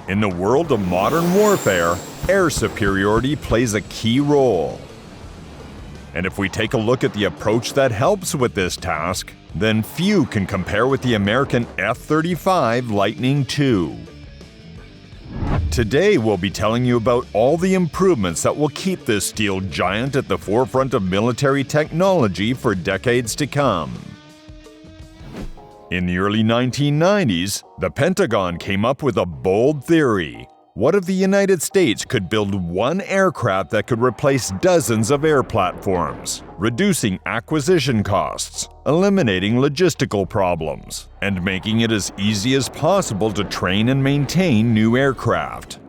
In the world of modern warfare, air superiority plays a key role. And if we take a look at the approach that helps with this task, then few can compare with the American F-35 Lightning II. Today we'll be telling you about all the improvements that will keep this steel giant at the forefront of military technology for decades to come. In the early 1990s, the Pentagon came up with a bold theory. What if the United States could build one aircraft that could replace dozens of air platforms, reducing acquisition costs, eliminating logistical problems, and making it as easy as possible to train and maintain new aircraft?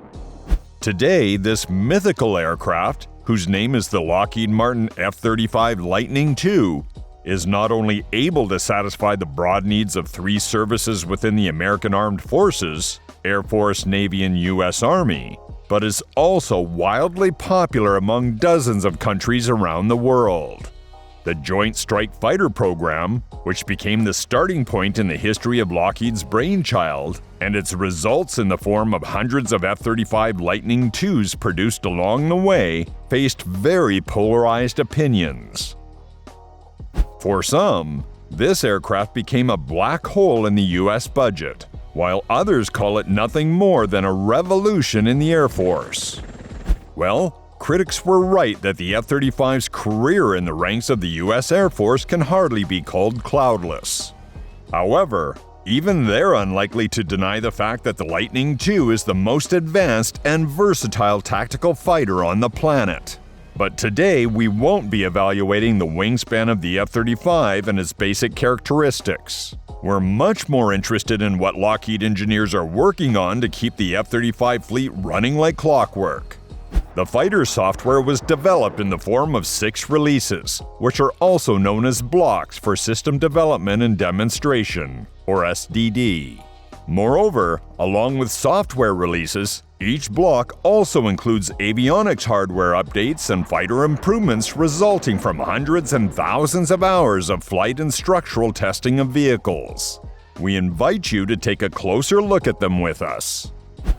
Today, this mythical aircraft, whose name is the Lockheed Martin F-35 Lightning II, is not only able to satisfy the broad needs of three services within the American Armed Forces, Air Force, Navy, and U.S. Army, but is also wildly popular among dozens of countries around the world. The Joint Strike Fighter program, which became the starting point in the history of Lockheed's brainchild, and its results in the form of hundreds of F-35 Lightning IIs produced along the way, faced very polarized opinions. For some, this aircraft became a black hole in the U.S. budget, while others call it nothing more than a revolution in the Air Force. Well, critics were right that the F-35's career in the ranks of the U.S. Air Force can hardly be called cloudless. However, even they're unlikely to deny the fact that the Lightning II is the most advanced and versatile tactical fighter on the planet. But today, we won't be evaluating the wingspan of the F-35 and its basic characteristics. We're much more interested in what Lockheed engineers are working on to keep the F-35 fleet running like clockwork. The fighter software was developed in the form of 6 releases, which are also known as blocks for System Development and Demonstration, or SDD. Moreover, along with software releases, each block also includes avionics hardware updates and fighter improvements resulting from hundreds and thousands of hours of flight and structural testing of vehicles. We invite you to take a closer look at them with us.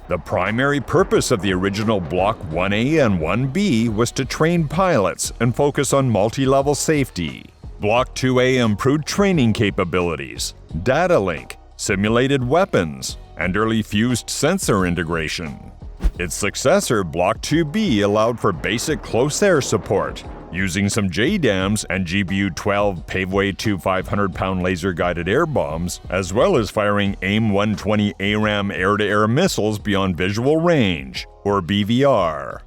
The primary purpose of the original Block 1A and 1B was to train pilots and focus on multi-level safety. Block 2A improved training capabilities, data link, simulated weapons, and early fused sensor integration. Its successor, Block 2B, allowed for basic close air support, using some JDAMs and GBU-12 Paveway 2 500-pound laser-guided air bombs, as well as firing AIM-120 ARAM air-to-air missiles beyond visual range, or BVR.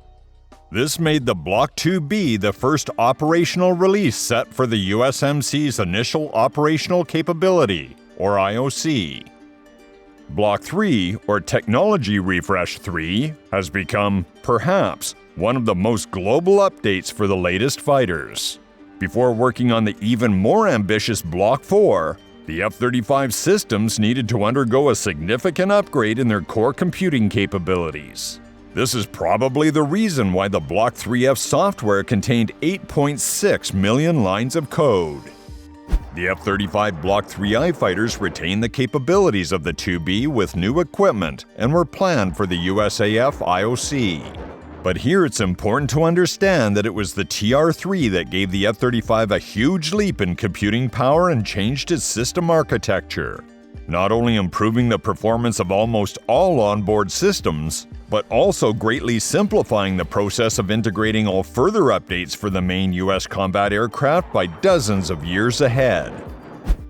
This made the Block 2B the first operational release set for the USMC's Initial Operational Capability, or IOC. Block 3, or Technology Refresh 3, has become, perhaps, one of the most global updates for the latest fighters. Before working on the even more ambitious Block 4, the F-35 systems needed to undergo a significant upgrade in their core computing capabilities. This is probably the reason why the Block 3F software contained 8.6 million lines of code. The F-35 Block 3I fighters retained the capabilities of the 2B with new equipment and were planned for the USAF IOC. But here it's important to understand that it was the TR-3 that gave the F-35 a huge leap in computing power and changed its system architecture, not only improving the performance of almost all onboard systems, but also greatly simplifying the process of integrating all further updates for the main U.S. combat aircraft by dozens of years ahead.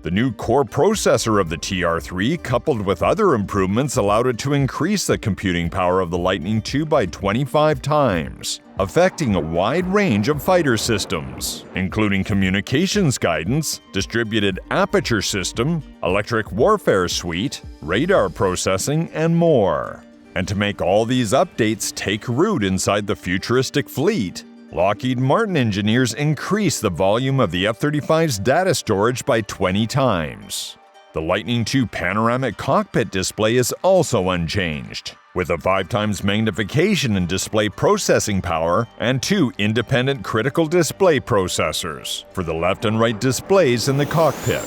The new core processor of the TR-3, coupled with other improvements, allowed it to increase the computing power of the Lightning II by 25 times, affecting a wide range of fighter systems, including communications guidance, distributed aperture system, electric warfare suite, radar processing, and more. And to make all these updates take root inside the futuristic fleet, Lockheed Martin engineers increased the volume of the F-35's data storage by 20 times. The Lightning II panoramic cockpit display is also unchanged, with a 5 times magnification in display processing power and 2 independent critical display processors for the left and right displays in the cockpit.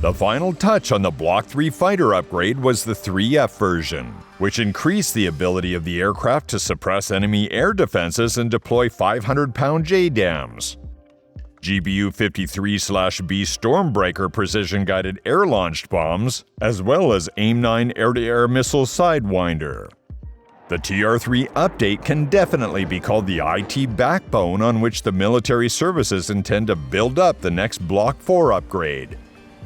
The final touch on the Block 3 fighter upgrade was the 3F version, which increased the ability of the aircraft to suppress enemy air defenses and deploy 500-pound JDAMs. GBU-53/B Stormbreaker precision-guided air-launched bombs, as well as AIM-9 air-to-air missile Sidewinder. The TR-3 update can definitely be called the IT backbone on which the military services intend to build up the next Block 4 upgrade,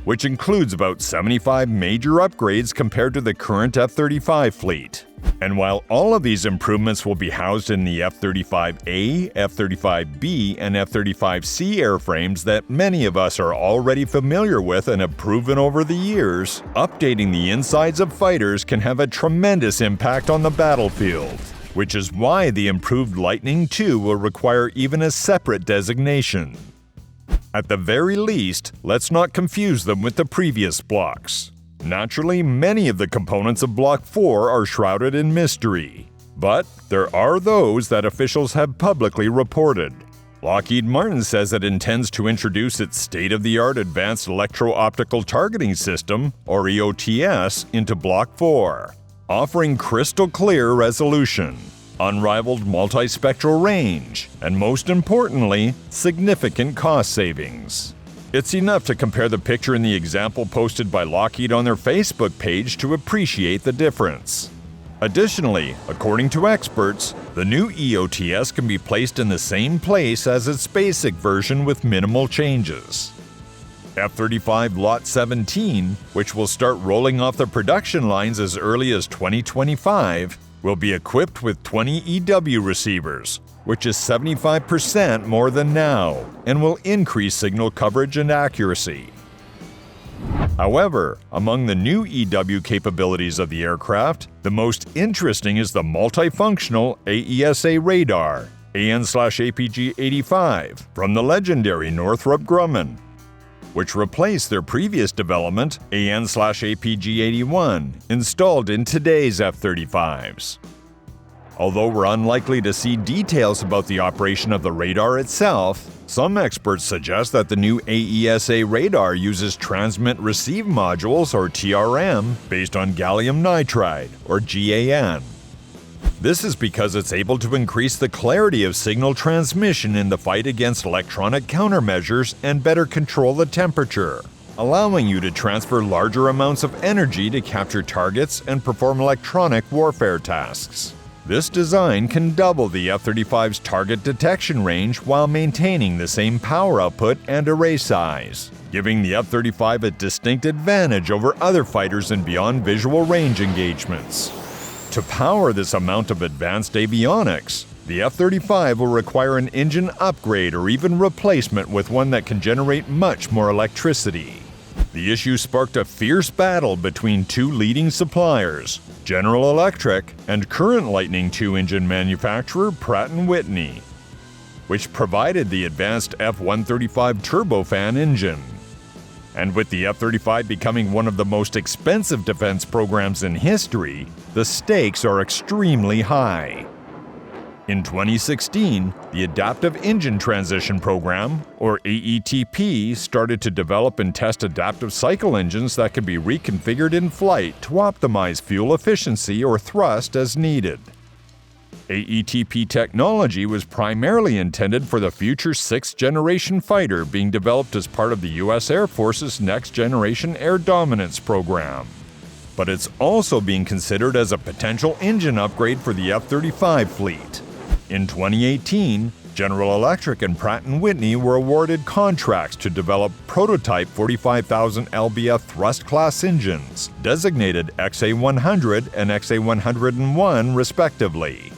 which includes about 75 major upgrades compared to the current F-35 fleet. And while all of these improvements will be housed in the F-35A, F-35B, and F-35C airframes that many of us are already familiar with and have proven over the years, updating the insides of fighters can have a tremendous impact on the battlefield, which is why the improved Lightning II will require even a separate designation. At the very least, let's not confuse them with the previous blocks. Naturally, many of the components of Block 4 are shrouded in mystery, but there are those that officials have publicly reported. Lockheed Martin says it intends to introduce its state-of-the-art Advanced Electro-Optical Targeting System, or EOTS, into Block 4, offering crystal-clear resolution, unrivaled multispectral range, and most importantly, significant cost savings. It's enough to compare the picture in the example posted by Lockheed on their Facebook page to appreciate the difference. Additionally, according to experts, the new EOTS can be placed in the same place as its basic version with minimal changes. F-35 Lot 17, which will start rolling off the production lines as early as 2025, will be equipped with 20 EW receivers, which is 75% more than now, and will increase signal coverage and accuracy. However, among the new EW capabilities of the aircraft, the most interesting is the multifunctional AESA radar, AN/APG-85, from the legendary Northrop Grumman, which replaced their previous development, AN/APG-81, installed in today's F-35s. Although we're unlikely to see details about the operation of the radar itself, some experts suggest that the new AESA radar uses transmit-receive modules, or TRM, based on gallium nitride, or GaN. This is because it's able to increase the clarity of signal transmission in the fight against electronic countermeasures and better control the temperature, allowing you to transfer larger amounts of energy to capture targets and perform electronic warfare tasks. This design can double the F-35's target detection range while maintaining the same power output and array size, giving the F-35 a distinct advantage over other fighters in beyond visual range engagements. To power this amount of advanced avionics, the F-35 will require an engine upgrade or even replacement with one that can generate much more electricity. The issue sparked a fierce battle between two leading suppliers, General Electric and current Lightning II engine manufacturer Pratt & Whitney, which provided the advanced F-135 turbofan engine. And with the F-35 becoming one of the most expensive defense programs in history, the stakes are extremely high. In 2016, the Adaptive Engine Transition Program, or AETP, started to develop and test adaptive cycle engines that could be reconfigured in flight to optimize fuel efficiency or thrust as needed. AETP technology was primarily intended for the future sixth-generation fighter being developed as part of the U.S. Air Force's Next Generation Air Dominance program. But it's also being considered as a potential engine upgrade for the F-35 fleet. In 2018, General Electric and Pratt & Whitney were awarded contracts to develop prototype 45,000 lbf thrust-class engines, designated XA-100 and XA-101 respectively.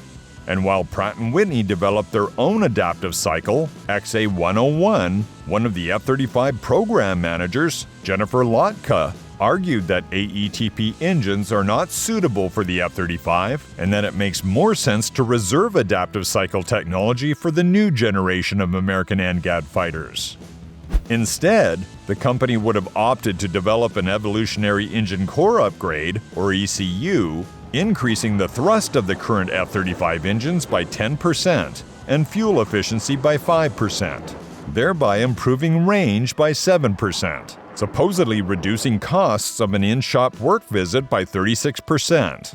And while Pratt & Whitney developed their own adaptive cycle, XA-101, one of the F-35 program managers, Jennifer Lotka, argued that AETP engines are not suitable for the F-35 and that it makes more sense to reserve adaptive cycle technology for the new generation of American NGAD fighters. Instead, the company would have opted to develop an evolutionary engine core upgrade, or ECU, increasing the thrust of the current F-35 engines by 10% and fuel efficiency by 5%, thereby improving range by 7%. supposedly reducing costs of an in-shop work visit by 36%.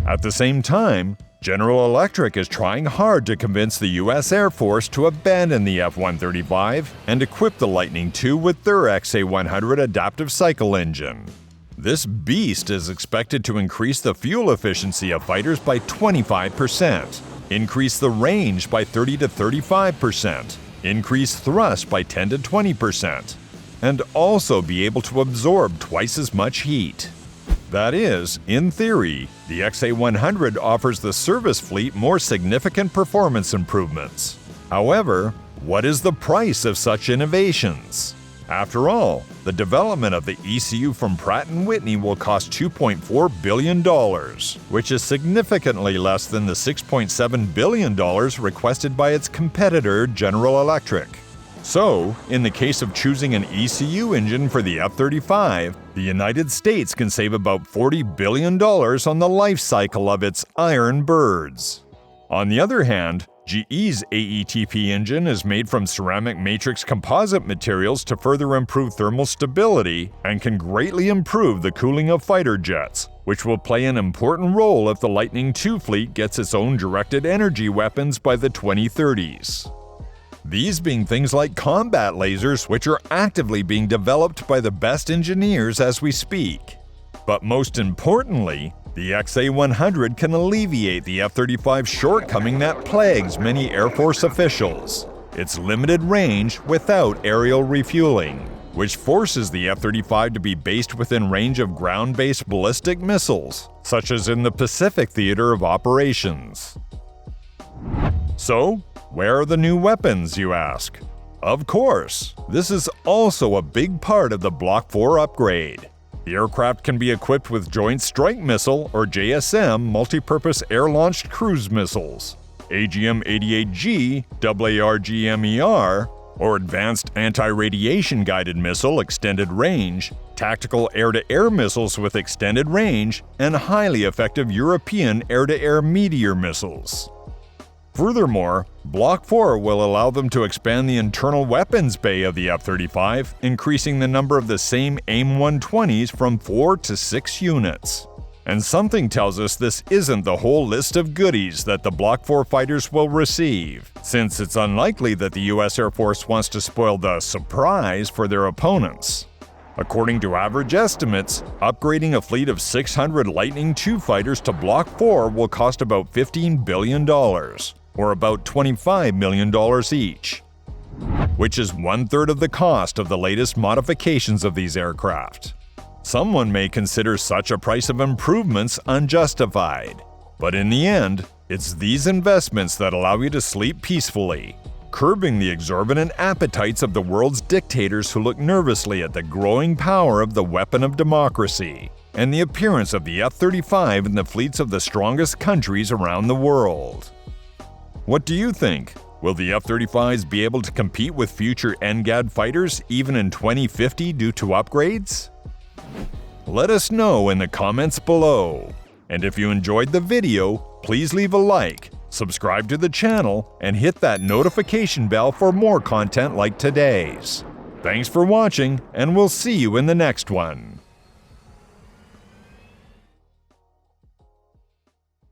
At the same time, General Electric is trying hard to convince the US Air Force to abandon the F-135 and equip the Lightning II with their XA-100 adaptive cycle engine. This beast is expected to increase the fuel efficiency of fighters by 25%, increase the range by 30 to 35%, increase thrust by 10 to 20%, and also be able to absorb twice as much heat. That is, in theory, the XA-100 offers the service fleet more significant performance improvements. However, what is the price of such innovations? After all, the development of the ECU from Pratt & Whitney will cost $2.4 billion, which is significantly less than the $6.7 billion requested by its competitor General Electric. So, in the case of choosing an ECU engine for the F-35, the United States can save about $40 billion on the life cycle of its Iron Birds. On the other hand, GE's AETP engine is made from ceramic matrix composite materials to further improve thermal stability and can greatly improve the cooling of fighter jets, which will play an important role if the Lightning II fleet gets its own directed energy weapons by the 2030s. These being things like combat lasers, which are actively being developed by the best engineers as we speak. But most importantly, the XA-100 can alleviate the F-35's shortcoming that plagues many Air Force officials: its limited range without aerial refueling, which forces the F-35 to be based within range of ground-based ballistic missiles, such as in the Pacific Theater of Operations. So, where are the new weapons, you ask? Of course, this is also a big part of the Block 4 upgrade. The aircraft can be equipped with Joint Strike Missile or JSM multipurpose air-launched cruise missiles, AGM-88G AARGMER, or Advanced Anti-Radiation Guided Missile extended range, tactical air-to-air missiles with extended range, and highly effective European air-to-air Meteor missiles. Furthermore, Block 4 will allow them to expand the internal weapons bay of the F-35, increasing the number of the same AIM-120s from 4 to 6 units. And something tells us this isn't the whole list of goodies that the Block 4 fighters will receive, since it's unlikely that the US Air Force wants to spoil the surprise for their opponents. According to average estimates, upgrading a fleet of 600 Lightning II fighters to Block 4 will cost about $15 billion, or about $25 million each, which is 1/3 of the cost of the latest modifications of these aircraft. Someone may consider such a price of improvements unjustified, but in the end, it's these investments that allow you to sleep peacefully, curbing the exorbitant appetites of the world's dictators who look nervously at the growing power of the weapon of democracy and the appearance of the F-35 in the fleets of the strongest countries around the world. What do you think? Will the F-35s be able to compete with future NGAD fighters even in 2050 due to upgrades? Let us know in the comments below. And if you enjoyed the video, please leave a like, subscribe to the channel, and hit that notification bell for more content like today's. Thanks for watching, and we'll see you in the next one.